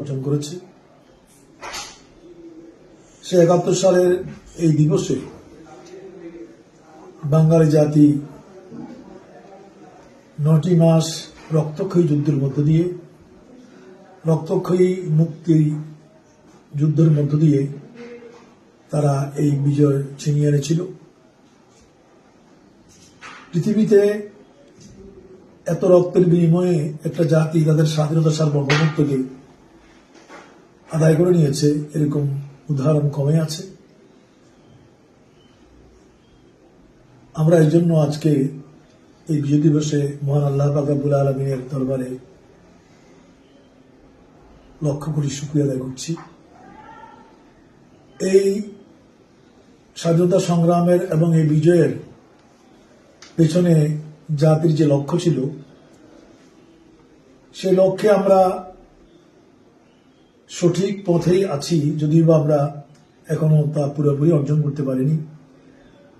অর্জন করেছে। সে ৭১ সালের এই দিবসে বাঙালি জাতি ৯টি মাস রক্তক্ষয়ী যুদ্ধের মধ্য দিয়ে, রক্তক্ষয়ী মুক্তি যুদ্ধের মধ্য দিয়ে তারা এই বিজয় ছিনিয়ে এনেছিল। পৃথিবীতে এত রক্তের বিনিময়ে একটা জাতি তাদের স্বাধীনতা সার্বভৌমত্বকে আদায় করে নিয়েছে, এরকম উদাহরণ কমে আছে। আমরা এই জন্য আজকে এই বিজয় দিবসে মহান আল্লাহ পাক রব্বুল আলামিনের দরবারে লক্ষ কোটি শুকরিয়া আদায় করছি। এই স্বাধীনতা সংগ্রামের এবং এই বিজয়ের পেছনে জাতির যে লক্ষ্য ছিল, সেই লক্ষ্যে আমরা সঠিক পথেই আছি, যদিও বা আমরা এখনো তা পুরোপুরি অর্জন করতে পারিনি।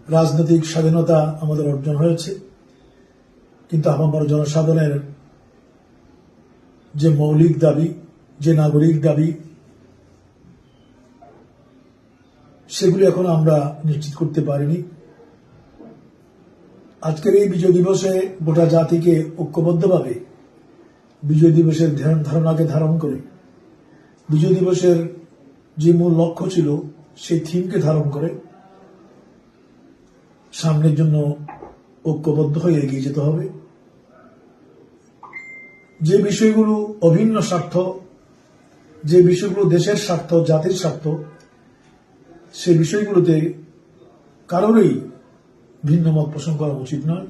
রাজনৈতিক স্বাধীনতা আমাদের অর্জন হয়েছে, কিন্তু আপামর জনসাধারণের যে মৌলিক দাবি, যে নাগরিক দাবি, সেগুলি এখনো আমরা নিশ্চিত করতে পারিনি। আজকের এই বিজয় দিবসে গোটা জাতিকে ঐক্যবদ্ধভাবে বিজয় দিবসের ধারণাকে ধারণ করে, বিজয় দিবসের যে মূল লক্ষ্য ছিল সেই থিমকে ধারণ করে সামনের জন্য ঐক্যবদ্ধ হয়ে এগিয়ে যেতে হবে। যে বিষয়গুলো অভিন্ন স্বার্থ, যে বিষয়গুলো দেশের স্বার্থ, জাতির স্বার্থ, সেই বিষয়গুলোতে কারোরই ভিন্ন মত পোষণ করা উচিত নয়।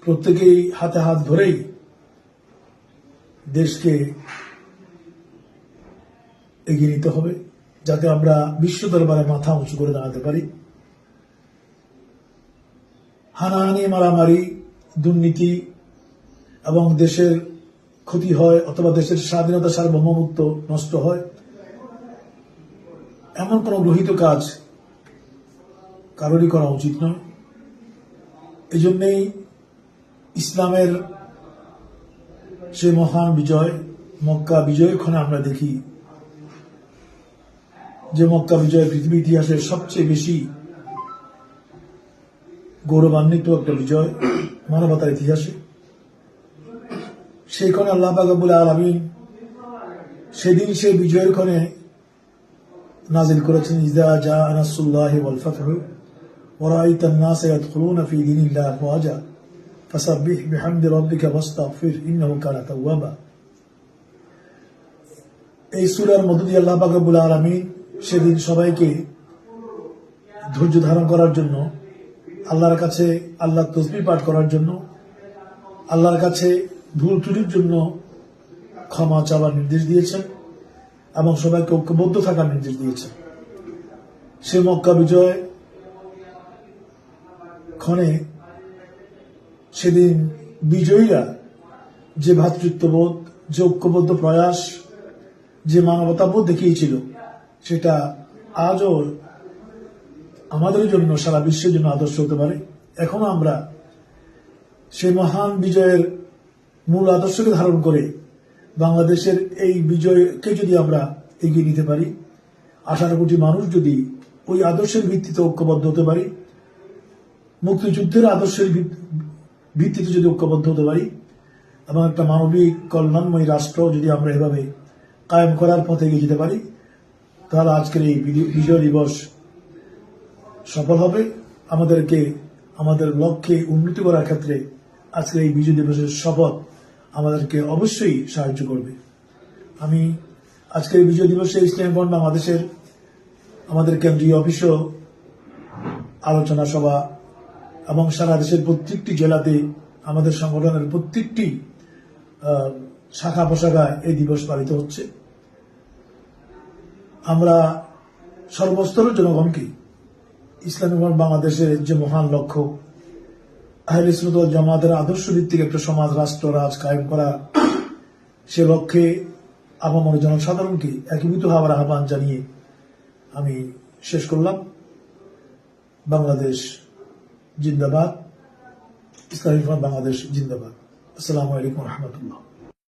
প্রত্যেকেই হাতে হাত ধরেই দেশকে এগিয়ে নিতে হবে, যাতে আমরা বিশ্ব দরবারে মাথা উঁচু করে দাঁড়াতে পারি। হানাহানি, মারামারি, দুর্নীতি এবং দেশের ক্ষতি হয় অথবা দেশের স্বাধীনতা সার্বভৌমত্ব নষ্ট হয়, এমন কোন গৃহীত কাজ কারোরই করা উচিত নয়। এই জন্যেই ইসলামের সে মহান বিজয়, মক্কা বিজয়ের ক্ষণে আমরা দেখি যে মক্কা বিজয় পৃথিবীর ইতিহাসের সবচেয়ে বেশি গৌরবান্বিত একটা বিজয় মানবতার ইতিহাসে। সেই ক্ষণে আল্লাহ পাক রব্বুল আলামিন সেদিন সেই বিজয়ের ক্ষণে নাজিল করেছেন, ইযা জাআ নাসরুল্লাহি ওয়াল ফাতহু ওয়া রাআইতান নাসা ইয়াদখুলুনা ফি দীনিল্লাহি আফওয়াজা ফাসাব্বিহ বিহামদি রাব্বিকা ওয়াস্তাগফির ইন্নাহু কানা তাওয়াবা। এই সূরার মধ্য দিয়ে আল্লাহ পাক রব্বুল আলামিন সেদিন সবাইকে ধৈর্য ধারণ করার জন্য, আল্লাহর কাছে আল্লাহর তাসবিহ পাঠ করার জন্য, আল্লাহর কাছে ভুল ত্রুটির জন্য ক্ষমা চাওয়ার নির্দেশ দিয়েছেন এবং সবাইকে ঐক্যবদ্ধ থাকার নির্দেশ দিয়েছেন। সে মক্কা বিজয় ক্ষণে সেদিন বিজয়ীরা যে ভ্রাতৃত্ববোধ, যে ঐক্যবদ্ধ প্রয়াস, যে মানবতাবোধ দেখিয়েছিল, সেটা আজও আমাদের জন্য, সারা বিশ্বের জন্য আদর্শ হতে পারে। এখনো আমরা সেই মহান বিজয়ের মূল আদর্শকে ধারণ করে বাংলাদেশের এই বিজয়কে যদি আমরা এগিয়ে নিতে পারি, 18 কোটি মানুষ যদি ওই আদর্শের ভিত্তিতে ঐক্যবদ্ধ হতে পারি, মুক্তিযুদ্ধের আদর্শের ভিত্তিতে যদি ঐক্যবদ্ধ হতে পারি এবং একটা মানবিক কল্যাণময়ী রাষ্ট্র যদি আমরা এভাবে কায়েম করার পথে এগিয়ে যেতে পারি, তাহলে আজকের এই বিজয় দিবস সফল হবে। আমাদেরকে আমাদের লক্ষ্যে উন্নতি করার ক্ষেত্রে আজকের এই বিজয় দিবসের শপথ আমাদেরকে অবশ্যই সাহায্য করবে। আমি আজকের এই বিজয় দিবসে ইসলামী বন্ড বাংলাদেশের আমাদের কেন্দ্রীয় অফিসও আলোচনা সভা এবং সারা দেশের প্রত্যেকটি জেলাতে আমাদের সংগঠনের প্রত্যেকটি শাখা প্রশাখায় এই দিবস পালিত হচ্ছে। আমরা সর্বস্তরের জনগণকে ইসলামী বন্ড বাংলাদেশের যে মহান লক্ষ্য, আহলে সুন্নাত ওয়াল জামাতের আদর্শ ভিত্তিক একটা সমাজ, রাষ্ট্র, রাজ কায়েম করা, সে লক্ষ্যে আপামর জনসাধারণকে একীভূত হওয়ার আহ্বান জানিয়ে আমি শেষ করলাম। বাংলাদেশ জিন্দাবাদ, ইসলামী বন্ড বাংলাদেশ জিন্দাবাদ। আসসালামু আলাইকুম ওয়া রাহমাতুল্লাহ।